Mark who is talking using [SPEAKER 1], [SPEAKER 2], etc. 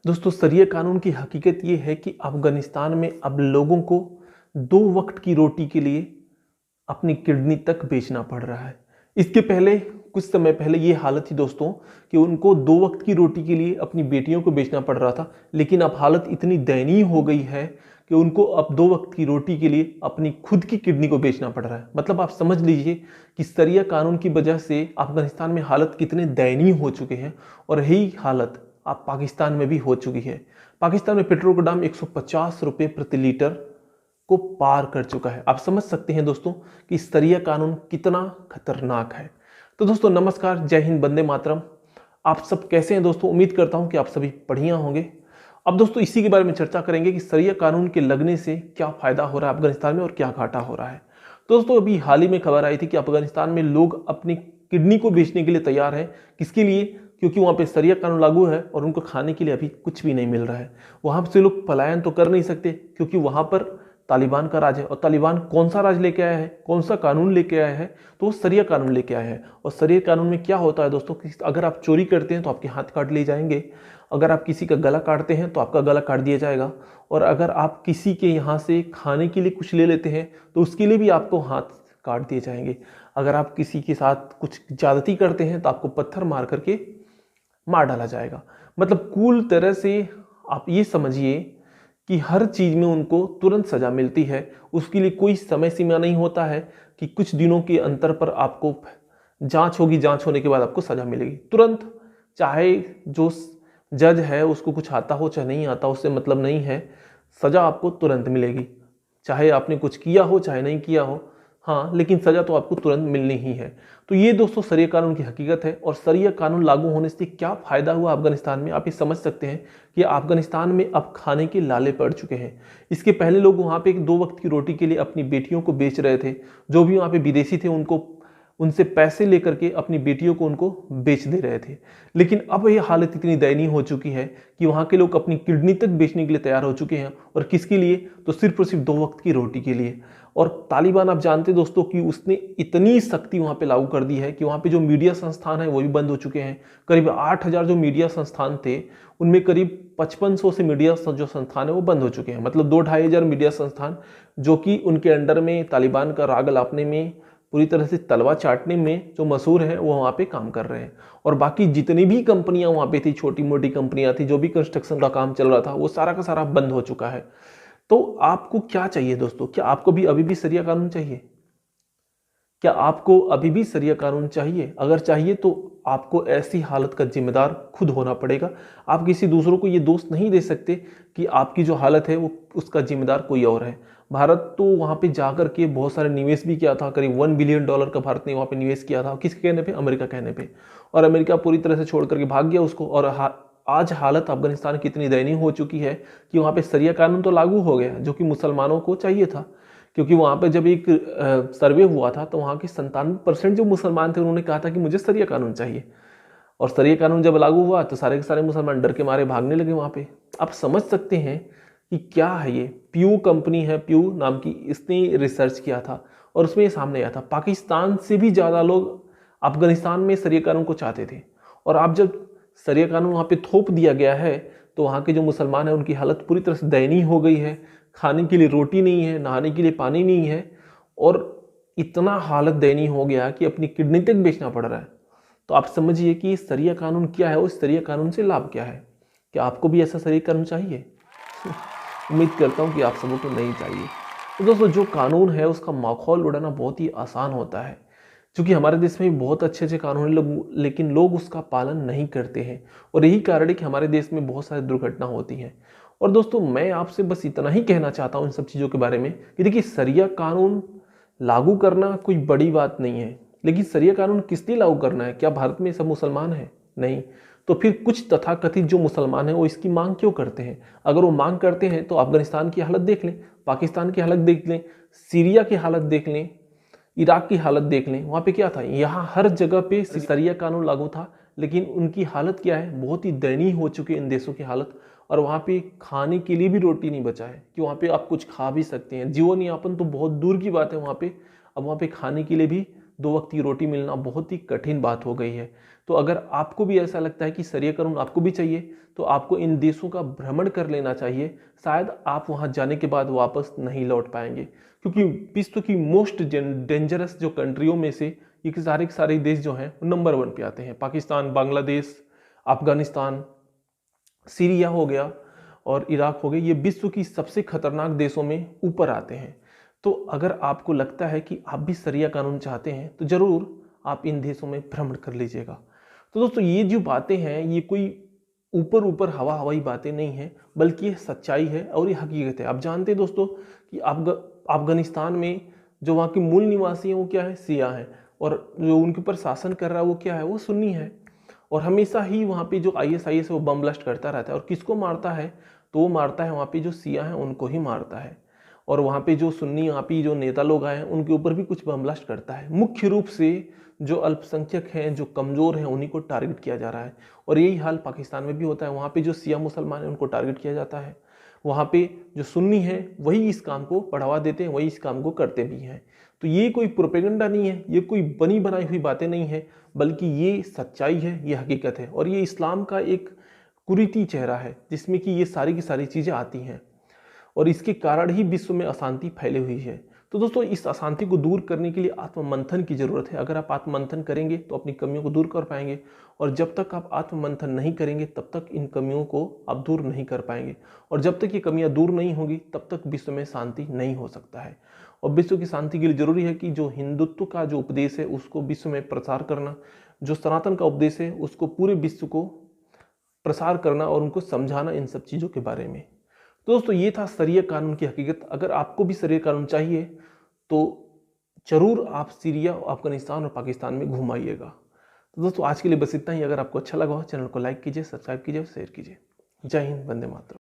[SPEAKER 1] दोस्तों शरिया कानून की हकीकत ये है कि अफ़गानिस्तान में अब लोगों को 2 वक़्त की रोटी के लिए अपनी किडनी तक बेचना पड़ रहा है। इसके पहले कुछ समय पहले ये हालत थी दोस्तों कि उनको 2 वक़्त की रोटी के लिए अपनी बेटियों को बेचना पड़ रहा था। लेकिन अब हालत इतनी दयनीय हो गई है कि उनको अब 2 वक़्त की रोटी के लिए अपनी खुद की किडनी को बेचना पड़ रहा है। मतलब आप समझ लीजिए कि शरिया कानून की वजह से अफ़गानिस्तान में हालत कितने दयनीय हो चुके हैं और यही हालत अब पाकिस्तान में भी हो चुकी है। पाकिस्तान में पेट्रोल का दाम 150 रुपये प्रति लीटर को पार कर चुका है। आप समझ सकते हैं दोस्तों कि शरिया कानून कितना खतरनाक है। तो दोस्तों नमस्कार, जय हिंद, वंदे मातरम। आप सब कैसे हैं दोस्तों? उम्मीद करता हूं कि आप सभी बढ़िया होंगे। अब दोस्तों इसी के बारे में चर्चा करेंगे कि शरिया कानून के लगने से क्या फायदा हो रहा है अफगानिस्तान में और क्या घाटा हो रहा है। तो दोस्तों अभी हाल ही में खबर आई थी कि अफगानिस्तान में लोग अपनी किडनी को बेचने के लिए तैयार हैं। किसके लिए? क्योंकि वहाँ पे शरिया कानून लागू है और उनको खाने के लिए अभी कुछ भी नहीं मिल रहा है। वहाँ से लोग पलायन तो कर नहीं सकते क्योंकि वहाँ पर तालिबान का राज है। और तालिबान कौन सा राज लेके आया है, कौन सा कानून लेके आया है? तो वो शरिया कानून लेके आया है। और शरिया कानून में क्या होता है दोस्तों कि अगर आप चोरी करते हैं तो आपके हाथ काट लिए जाएंगे, अगर आप किसी का गला काटते हैं तो आपका गला काट दिया जाएगा, और अगर आप किसी के यहाँ से खाने के लिए कुछ ले लेते हैं तो उसके लिए भी आपको हाथ काट दिए जाएंगे। अगर आप किसी के साथ कुछ ज्यादती करते हैं तो आपको पत्थर मार करके मार डाला जाएगा। मतलब कुल तरह से आप ये समझिए कि हर चीज में उनको तुरंत सजा मिलती है। उसके लिए कोई समय सीमा नहीं होता है कि कुछ दिनों के अंतर पर आपको जांच होगी, जांच होने के बाद आपको सजा मिलेगी तुरंत। चाहे जो जज है उसको कुछ आता हो चाहे नहीं आता, उससे मतलब नहीं है, सजा आपको तुरंत मिलेगी। चाहे आपने कुछ किया हो चाहे नहीं किया हो, हाँ, लेकिन सजा तो आपको तुरंत मिलनी ही है। तो ये दोस्तों शरिया कानून की हकीकत है। और शरिया कानून लागू होने से क्या फायदा हुआ अफगानिस्तान में, आप ये समझ सकते हैं कि अफगानिस्तान में अब खाने के लाले पड़ चुके हैं। इसके पहले लोग वहाँ पे 2 वक्त की रोटी के लिए अपनी बेटियों को बेच रहे थे। जो भी वहाँ पे विदेशी थे उनको उनसे पैसे लेकर के अपनी बेटियों को उनको बेच दे रहे थे। लेकिन अब यह हालत इतनी दयनीय हो चुकी है कि वहाँ के लोग अपनी किडनी तक बेचने के लिए तैयार हो चुके हैं। और किसके लिए? तो सिर्फ और सिर्फ 2 वक्त की रोटी के लिए। और तालिबान, आप जानते दोस्तों कि उसने इतनी सख्ती वहाँ पे लागू कर दी है कि वहाँ पे जो मीडिया संस्थान है वो भी बंद हो चुके हैं। करीब 8,000 जो मीडिया संस्थान थे उनमें करीब 5500 से मीडिया जो संस्थान है वो बंद हो चुके हैं। मतलब 2-2,500 मीडिया संस्थान जो कि उनके अंडर में तालिबान का राग अलापने में, पूरी तरह से तलवा चाटने में जो मशहूर है, वो वहाँ पे काम कर रहे हैं। और बाकी जितनी भी कंपनियां वहाँ पे थी, छोटी मोटी कंपनियां थी, जो भी कंस्ट्रक्शन का काम चल रहा था, वो सारा का सारा बंद हो चुका है। तो आपको क्या चाहिए दोस्तों? क्या आपको भी अभी भी शरिया कानून चाहिए? क्या आपको अभी भी शरिया कानून चाहिए? अगर चाहिए तो आपको ऐसी हालत का जिम्मेदार खुद होना पड़ेगा। आप किसी दूसरों को ये दोष नहीं दे सकते कि आपकी जो हालत है वो उसका जिम्मेदार कोई और है। भारत तो वहाँ पे जाकर के बहुत सारे निवेश भी किया था। करीब $1 बिलियन का भारत ने वहाँ पे निवेश किया था। किसके कहने पे? अमेरिका कहने पे। और अमेरिका पूरी तरह से छोड़ करके भाग गया उसको। और आज हालत अफगानिस्तान की इतनी दयनीय हो चुकी है कि वहाँ पे शरिया कानून तो लागू हो गया जो कि मुसलमानों को चाहिए था। क्योंकि वहाँ पे जब एक सर्वे हुआ था तो वहाँ के 97% जो मुसलमान थे उन्होंने कहा था कि मुझे शरिया कानून चाहिए। और शरिया कानून जब लागू हुआ तो सारे के सारे मुसलमान डर के मारे भागने लगे वहाँ पे। आप समझ सकते हैं कि क्या है ये। प्यू कंपनी है, प्यू नाम की, इसने रिसर्च किया था और उसमें ये सामने आया था पाकिस्तान से भी ज़्यादा लोग अफगानिस्तान में शरिया कानून को चाहते थे। और आप जब शरिया कानून वहाँ पे थोप दिया गया है तो वहाँ के जो मुसलमान हैं उनकी हालत पूरी तरह से दयनीय हो गई है। खाने के लिए रोटी नहीं है, नहाने के लिए पानी नहीं है, और इतना हालत दयनीय हो गया कि अपनी किडनी तक बेचना पड़ रहा है। तो आप समझिए कि ये शरिया कानून क्या है और इस शरिया कानून से लाभ क्या है। क्या आपको भी ऐसा शरिया कानून चाहिए? उम्मीद करता हूँ कि आप सबों को नहीं चाहिए। तो दोस्तों जो कानून है उसका माखौल उड़ाना बहुत ही आसान होता है, क्योंकि हमारे देश में भी बहुत अच्छे अच्छे कानून हैं, लेकिन लोग उसका पालन नहीं करते हैं। और यही कारण है कि हमारे देश में बहुत सारी दुर्घटना होती हैं। और दोस्तों मैं आपसे बस इतना ही कहना चाहता हूँ इन सब चीज़ों के बारे में कि देखिए, शरिया कानून लागू करना कोई बड़ी बात नहीं है। लेकिन शरिया कानून किस लिए लागू करना है? क्या भारत में सब मुसलमान हैं? नहीं। तो फिर कुछ तथाकथित जो मुसलमान हैं वो इसकी मांग क्यों करते हैं? अगर वो मांग करते हैं तो अफगानिस्तान की हालत देख लें, पाकिस्तान की हालत देख लें, सीरिया की हालत देख लें, इराक की हालत देख लें। वहाँ पे क्या था? यहाँ हर जगह पे शरिया कानून लागू था, लेकिन उनकी हालत क्या है? बहुत ही दयनीय हो चुकी है इन देशों की हालत। और वहाँ पे खाने के लिए भी रोटी नहीं बचा है कि वहाँ पे आप कुछ खा भी सकते हैं। जीवन यापन तो बहुत दूर की बात है वहाँ पे। अब वहाँ पे खाने के लिए भी 2 वक्त की रोटी मिलना बहुत ही कठिन बात हो गई है। तो अगर आपको भी ऐसा लगता है कि शरिया कानून आपको भी चाहिए, तो आपको इन देशों का भ्रमण कर लेना चाहिए। शायद आप वहां जाने के बाद वापस नहीं लौट पाएंगे, क्योंकि विश्व की मोस्ट डेंजरस जो कंट्रियों में से ये सारे के सारे देश जो हैं नंबर 1 पे आते हैं। पाकिस्तान, बांग्लादेश, अफगानिस्तान, सीरिया हो गया और इराक हो गया, ये विश्व की सबसे खतरनाक देशों में ऊपर आते हैं। तो अगर आपको लगता है कि आप भी शरिया कानून चाहते हैं तो जरूर आप इन देशों में भ्रमण कर लीजिएगा। तो दोस्तों ये जो बातें हैं ये कोई ऊपर ऊपर हवा हवाई बातें नहीं है, बल्कि ये सच्चाई है और ये हकीकत है। आप जानते हैं दोस्तों कि अफगानिस्तान में जो वहाँ के मूल निवासी हैं वो क्या है, शिया हैं, और जो उनके ऊपर शासन कर रहा है वो क्या है, वो सुन्नी है। और हमेशा ही वहाँ पे जो ISIS है वो बम ब्लास्ट करता रहता है, और किसको मारता है, तो वो मारता है वहाँ पे जो शिया हैं उनको ही मारता है। और वहाँ पे जो सुन्नी वहाँ पे जो नेता लोग आए हैं उनके ऊपर भी कुछ बम ब्लास्ट करता है। मुख्य रूप से जो अल्पसंख्यक हैं, जो कमज़ोर हैं, उन्हीं को टारगेट किया जा रहा है। और यही हाल पाकिस्तान में भी होता है। वहाँ पे जो शिया मुसलमान हैं उनको टारगेट किया जाता है, वहाँ पे जो सुन्नी हैं वही इस काम को बढ़ावा देते हैं, वही इस काम को करते भी हैं। तो ये कोई प्रोपेगेंडा नहीं है, ये कोई बनी बनाई हुई बातें नहीं है, बल्कि ये सच्चाई है, ये हकीकत है। और ये इस्लाम का एक कुरीति चेहरा है जिसमें कि ये सारी की सारी चीज़ें आती हैं, और इसके कारण ही विश्व में अशांति फैली हुई है। तो दोस्तों इस अशांति को दूर करने के लिए आत्ममंथन की जरूरत है। अगर आप आत्ममंथन करेंगे तो अपनी कमियों को दूर कर पाएंगे, और जब तक आप आत्ममंथन नहीं करेंगे तब तक इन कमियों को आप दूर नहीं कर पाएंगे। और जब तक ये कमियां दूर नहीं होंगी तब तक विश्व में शांति नहीं हो सकता है। और विश्व की शांति के लिए जरूरी है कि जो हिंदुत्व का जो उपदेश है उसको विश्व में प्रसार करना, जो सनातन का उपदेश है उसको पूरे विश्व को प्रसार करना और उनको समझाना इन सब चीज़ों के बारे में। तो दोस्तों ये था शरिया कानून की हकीकत। अगर आपको भी शरिया कानून चाहिए तो जरूर आप सीरिया, अफगानिस्तान और पाकिस्तान में घूम आइएगा। तो दोस्तों आज के लिए बस इतना ही। अगर आपको अच्छा लगा हो चैनल को लाइक कीजिए, सब्सक्राइब कीजिए और शेयर कीजिए। जय हिंद, वंदे मातरम।